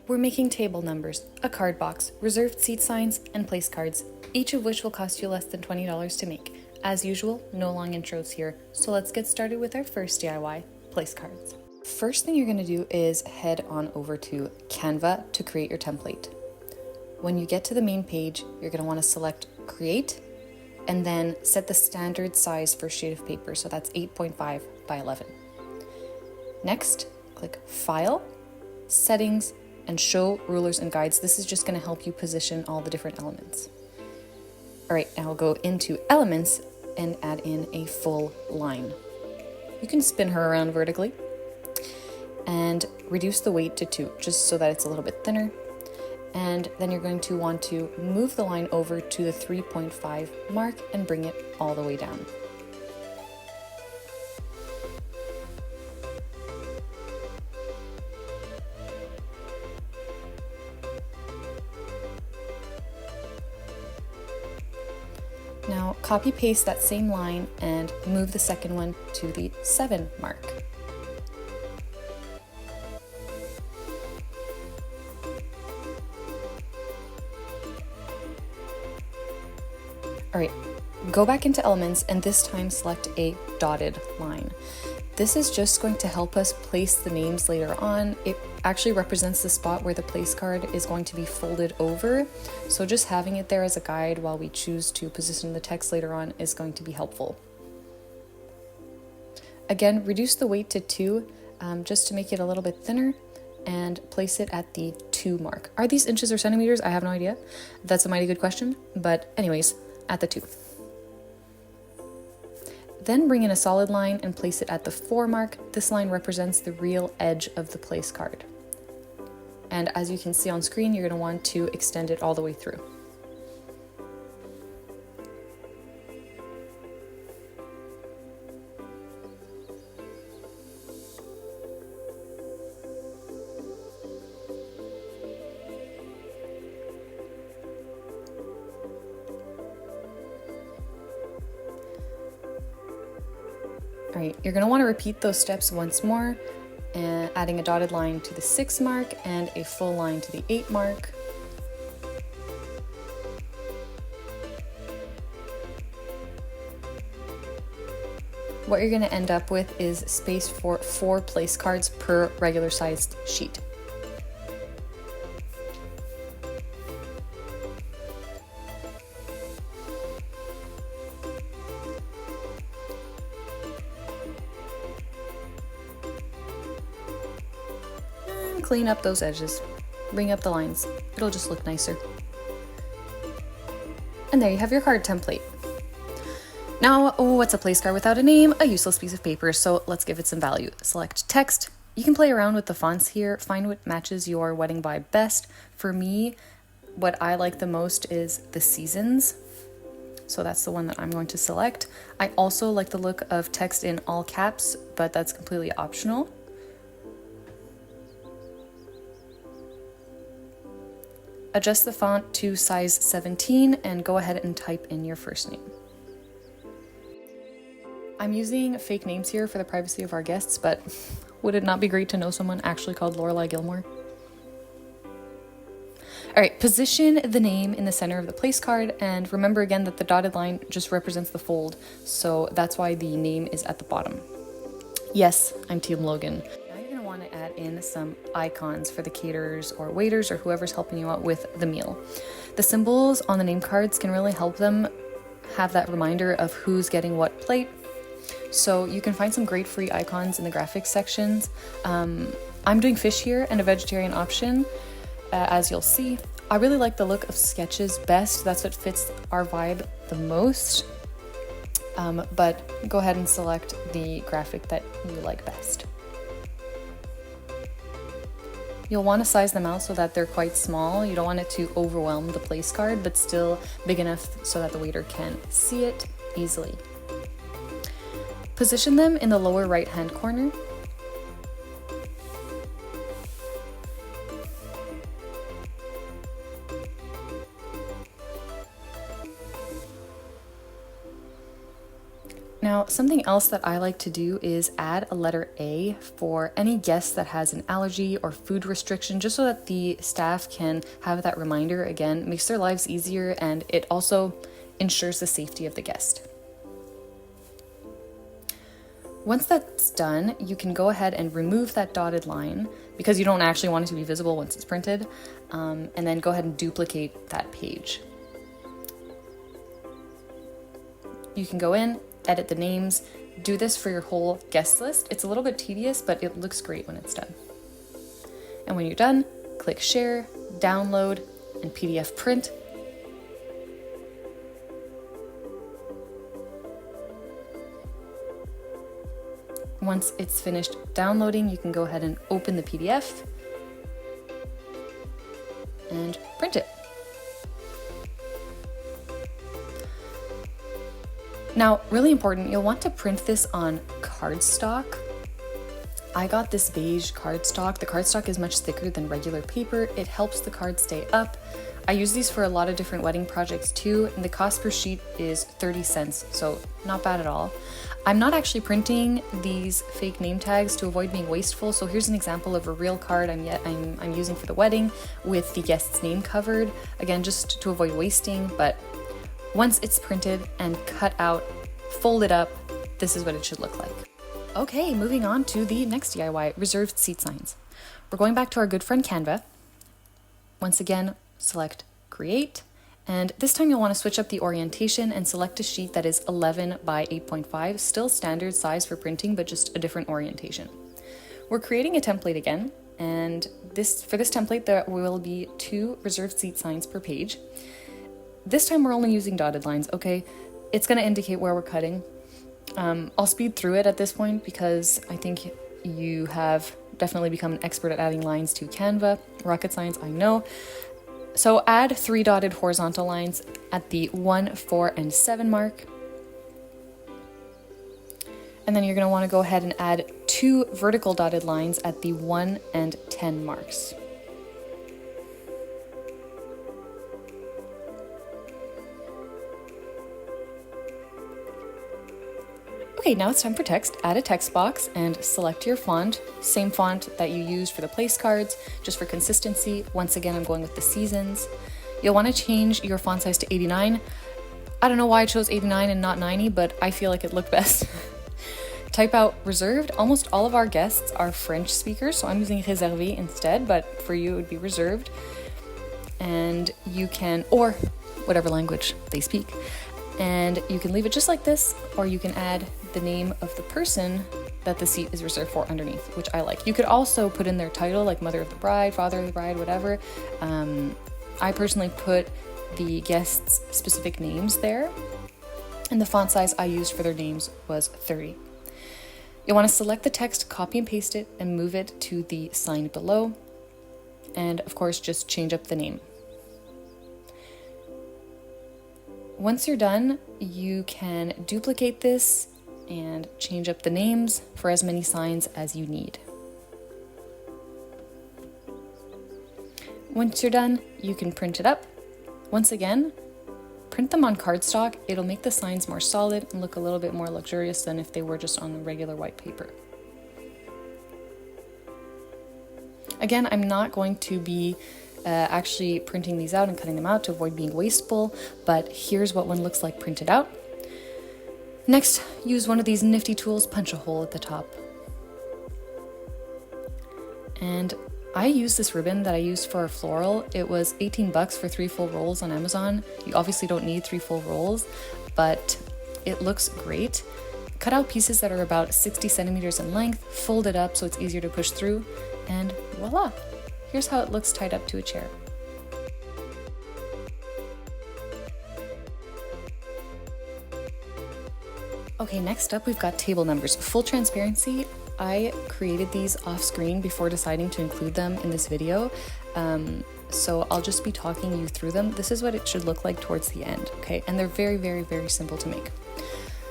We're making table numbers, a card box, reserved seat signs, and place cards, each of which will cost you less than $20 to make. As usual, no long intros here, so let's get started with our first DIY, place cards. First thing you're going to do is head on over to Canva to create your template. When you get to the main page, you're going to want to select Create, and then set the standard size for sheet of paper, so that's 8.5 by 11. Next, click File, Settings, and Show Rulers and Guides. This is just going to help you position all the different elements. All right, now go into Elements and add in a full line. You can spin her around vertically and reduce the weight to 2, just so that it's a little bit thinner. And then you're going to want to move the line over to the 3.5 mark and bring it all the way down. Now copy paste that same line and move the second one to the 7 mark. All right, go back into Elements and this time select a dotted line. This is just going to help us place the names later on. It actually represents the spot where the place card is going to be folded over. So just having it there as a guide while we choose to position the text later on is going to be helpful. Again, reduce the weight to 2 just to make it a little bit thinner and place it at the 2 mark. Are these inches or centimeters? I have no idea. That's a mighty good question. But anyways, at the 2. Then bring in a solid line and place it at the 4 mark. This line represents the real edge of the place card. And as you can see on screen, you're going to want to extend it all the way through. All right, you're going to want to repeat those steps once more, adding a dotted line to the 6 mark and a full line to the 8 mark. What you're going to end up with is space for 4 place cards per regular sized sheet. Clean up those edges, bring up the lines, it'll just look nicer. And there you have your card template. Now, what's a place card without a name? A useless piece of paper, so let's give it some value. Select text. You can play around with the fonts here, find what matches your wedding vibe best. For me, what I like the most is the seasons, so that's the one that I'm going to select. I also like the look of text in all caps, but that's completely optional. Adjust the font to size 17 and go ahead and type in your first name. I'm using fake names here for the privacy of our guests, but would it not be great to know someone actually called Lorelai Gilmore? All right, position the name in the center of the place card, and remember again that the dotted line just represents the fold, so that's why the name is at the bottom. Yes, I'm Team Logan. Want to add in some icons for the caterers or waiters or whoever's helping you out with the meal. The symbols on the name cards can really help them have that reminder of who's getting what plate. So you can find some great free icons in the graphics sections. I'm doing fish here and a vegetarian option, as you'll see. I really like the look of sketches best. That's what fits our vibe the most. But go ahead and select the graphic that you like best. You'll want to size them out so that they're quite small. You don't want it to overwhelm the place card, but still big enough so that the waiter can see it easily. Position them in the lower right-hand corner. Now, something else that I like to do is add a letter A for any guest that has an allergy or food restriction, just so that the staff can have that reminder. Again, makes their lives easier, and it also ensures the safety of the guest. Once that's done, you can go ahead and remove that dotted line because you don't actually want it to be visible once it's printed, and then go ahead and duplicate that page. You can go in, edit the names, do this for your whole guest list. It's a little bit tedious, but it looks great when it's done. And when you're done, click share, download, and PDF print. Once it's finished downloading, you can go ahead and open the PDF and print it. Now, really important, you'll want to print this on cardstock. I got this beige cardstock. The cardstock is much thicker than regular paper. It helps the card stay up. I use these for a lot of different wedding projects too, and the cost per sheet is 30 cents, so not bad at all. I'm not actually printing these fake name tags to avoid being wasteful, so here's an example of a real card I'm using for the wedding with the guest's name covered, again, just to avoid wasting, but once it's printed and cut out, folded up, this is what it should look like. Okay, moving on to the next DIY, reserved seat signs. We're going back to our good friend Canva. Once again, select create, and this time you'll want to switch up the orientation and select a sheet that is 11 by 8.5, still standard size for printing, but just a different orientation. We're creating a template again, and for this template there will be 2 reserved seat signs per page. This time we're only using dotted lines, okay? It's going to indicate where we're cutting. I'll speed through it at this point because I think you have definitely become an expert at adding lines to Canva. Rocket science, I know. So add 3 dotted horizontal lines at the 1, 4, and 7 mark. And then you're going to want to go ahead and add 2 vertical dotted lines at the 1 and 10 marks. Okay, now it's time for text. Add a text box and select your font. Same font that you used for the place cards, just for consistency. Once again, I'm going with the seasons. You'll want to change your font size to 89. I don't know why I chose 89 and not 90, but I feel like it looked best. Type out reserved. Almost all of our guests are French speakers, so I'm using réservé instead, but for you it would be reserved. And you can, or whatever language they speak. And you can leave it just like this, or you can add the name of the person that the seat is reserved for underneath, which I like. You could also put in their title, like mother of the bride, father of the bride, whatever. I personally put the guests' specific names there, and the font size I used for their names was 30. You'll want to select the text, copy and paste it, and move it to the sign below. And of course, just change up the name. Once you're done, you can duplicate this and change up the names for as many signs as you need. Once you're done, you can print it up. Once again, print them on cardstock. It'll make the signs more solid and look a little bit more luxurious than if they were just on regular white paper. Again, I'm not going to be actually printing these out and cutting them out to avoid being wasteful, but here's what one looks like printed out. Next, use one of these nifty tools, punch a hole at the top. And I used this ribbon that I used for a floral. It was 18 bucks for 3 full rolls on Amazon. You obviously don't need 3 full rolls, but it looks great. Cut out pieces that are about 60 centimeters in length, fold it up so it's easier to push through, and voila! Here's how it looks tied up to a chair. Okay, next up we've got table numbers. Full transparency, I created these off screen before deciding to include them in this video. So I'll just be talking you through them. This is what it should look like towards the end, okay? And they're very, very, very simple to make.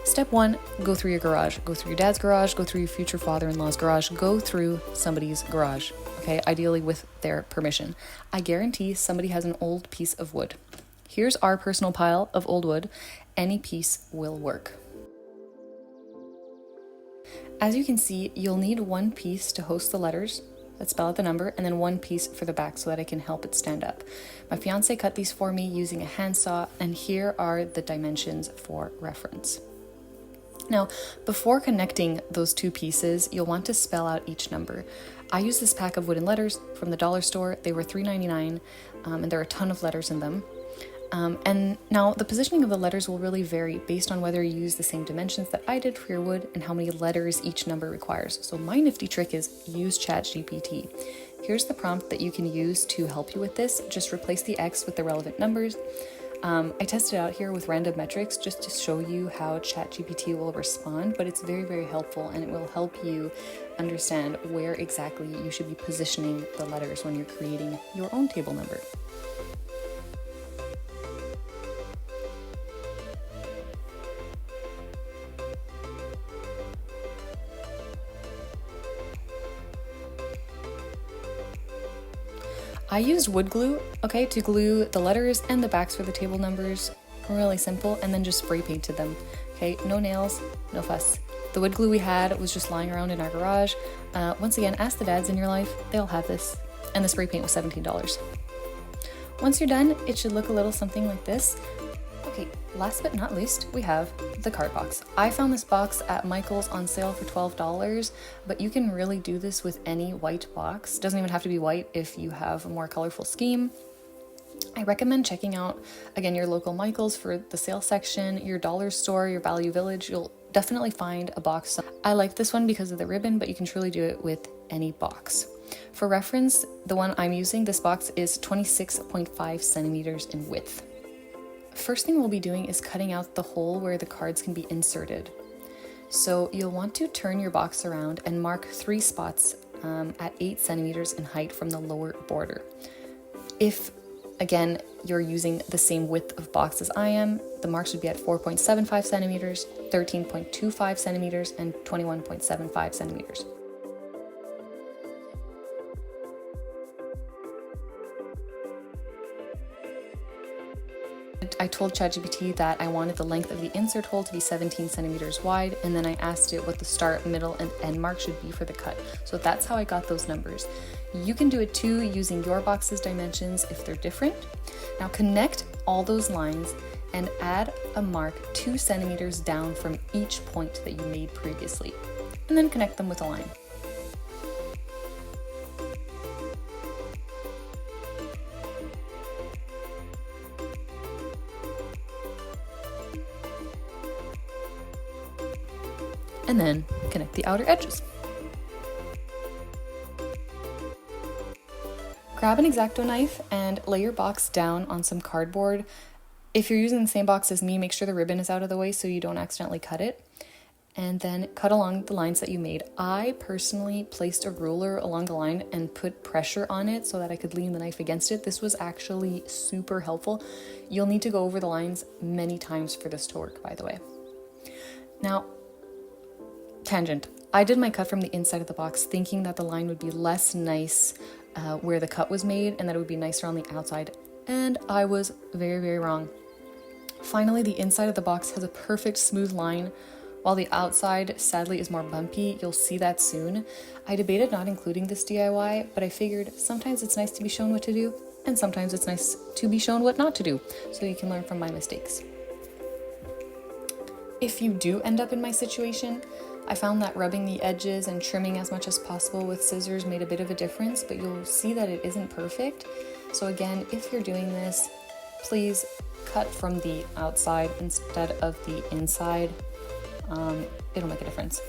Step 1, go through your garage. Go through your dad's garage, go through your future father-in-law's garage, go through somebody's garage, okay? Ideally with their permission. I guarantee somebody has an old piece of wood. Here's our personal pile of old wood. Any piece will work. As you can see, you'll need one piece to host the letters that spell out the number, and then one piece for the back so that I can help it stand up. My fiance cut these for me using a handsaw, and here are the dimensions for reference. Now, before connecting those two pieces, you'll want to spell out each number. I used this pack of wooden letters from the dollar store. They were $3.99, and there are a ton of letters in them. And now the positioning of the letters will really vary based on whether you use the same dimensions that I did for your wood and how many letters each number requires. So my nifty trick is use ChatGPT. Here's the prompt that you can use to help you with this. Just replace the X with the relevant numbers. I tested out here with random metrics just to show you how ChatGPT will respond, but it's very, very helpful, and it will help you understand where exactly you should be positioning the letters when you're creating your own table number. I used wood glue, to glue the letters and the backs for the table numbers. Really simple, and then just spray painted them. No nails, no fuss. The wood glue we had was just lying around in our garage. Once again, ask the dads in your life, they'll have this. And the spray paint was $17. Once you're done, it should look a little something like this. Okay, last but not least, we have the card box. I found this box at Michael's on sale for $12, but you can really do this with any white box. It doesn't even have to be white if you have a more colorful scheme. I recommend checking out, again, your local Michael's for the sale section, your dollar store, your Value Village. You'll definitely find a box. I like this one because of the ribbon, but you can truly do it with any box. For reference, the one I'm using, this box is 26.5 centimeters in width. First thing we'll be doing is cutting out the hole where the cards can be inserted. So you'll want to turn your box around and mark 3 spots at 8 centimeters in height from the lower border. If, again, you're using the same width of box as I am, the marks would be at 4.75 centimeters, 13.25 centimeters, and 21.75 centimeters. I told ChatGPT that I wanted the length of the insert hole to be 17 centimeters wide, and then I asked it what the start, middle, and end mark should be for the cut. So that's how I got those numbers. You can do it too using your box's dimensions if they're different. Now connect all those lines and add a mark 2 centimeters down from each point that you made previously, and then connect them with a line. And then connect the outer edges. Grab an X-Acto knife and lay your box down on some cardboard. If you're using the same box as me, make sure the ribbon is out of the way so you don't accidentally cut it. And then cut along the lines that you made. I personally placed a ruler along the line and put pressure on it so that I could lean the knife against it. This was actually super helpful. You'll need to go over the lines many times for this to work, by the way. Now, tangent. I did my cut from the inside of the box thinking that the line would be less nice where the cut was made and that it would be nicer on the outside, and I was very, very wrong. Finally, the inside of the box has a perfect smooth line, while the outside sadly is more bumpy. You'll see that soon. I debated not including this DIY, but I figured sometimes it's nice to be shown what to do, and sometimes it's nice to be shown what not to do, so you can learn from my mistakes. If you do end up in my situation, I found that rubbing the edges and trimming as much as possible with scissors made a bit of a difference, but you'll see that it isn't perfect. So again, if you're doing this, please cut from the outside instead of the inside. It'll make a difference.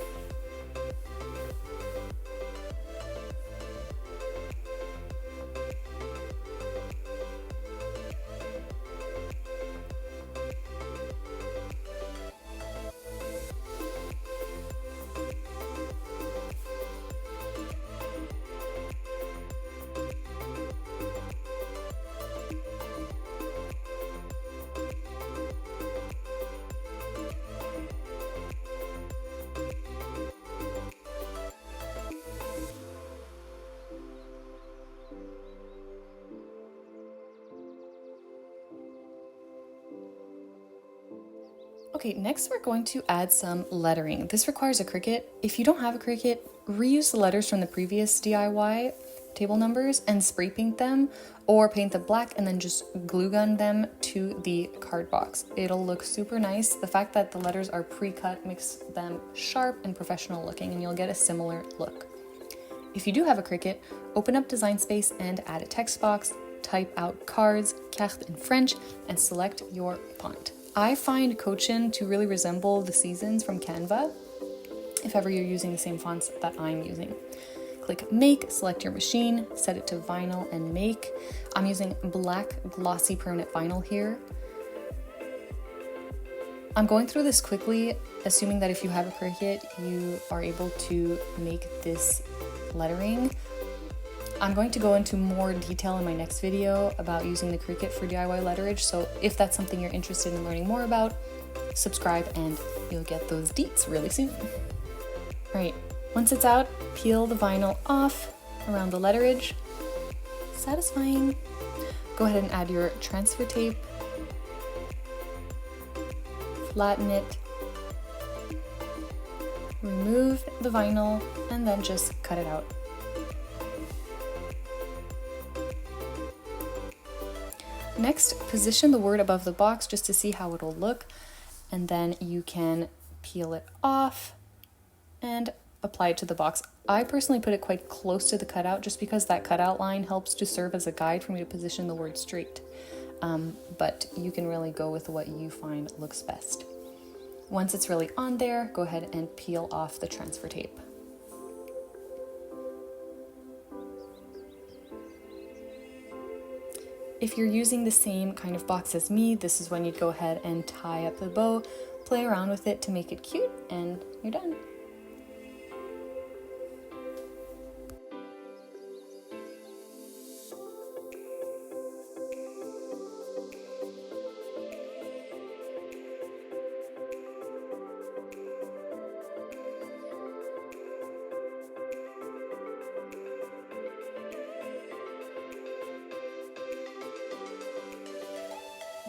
Okay, next we're going to add some lettering. This requires a Cricut. If you don't have a Cricut, reuse the letters from the previous DIY table numbers and spray paint them, or paint them black and then just glue gun them to the card box. It'll look super nice. The fact that the letters are pre-cut makes them sharp and professional looking, and you'll get a similar look. If you do have a Cricut, open up Design Space and add a text box, type out cards, carte in French, and select your font. I find Cochin to really resemble the Seasons from Canva, if ever you're using the same fonts that I'm using. Click Make, select your machine, set it to vinyl and make. I'm using black glossy permanent vinyl here. I'm going through this quickly, assuming that if you have a Cricut, you are able to make this lettering. I'm going to go into more detail in my next video about using the Cricut for DIY letterage, so if that's something you're interested in learning more about, subscribe and you'll get those deets really soon. Alright, once it's out, peel the vinyl off around the letterage. Satisfying. Go ahead and add your transfer tape. Flatten it. Remove the vinyl and then just cut it out. Next, position the word above the box just to see how it'll look, and then you can peel it off and apply it to the box. I personally put it quite close to the cutout just because that cutout line helps to serve as a guide for me to position the word straight. But you can really go with what you find looks best. Once it's really on there, go ahead and peel off the transfer tape. If you're using the same kind of box as me, this is when you'd go ahead and tie up the bow, play around with it to make it cute, and you're done.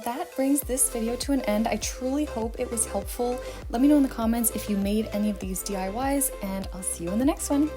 That brings this video to an end. I truly hope it was helpful. Let me know in the comments if you made any of these DIYs, and I'll see you in the next one.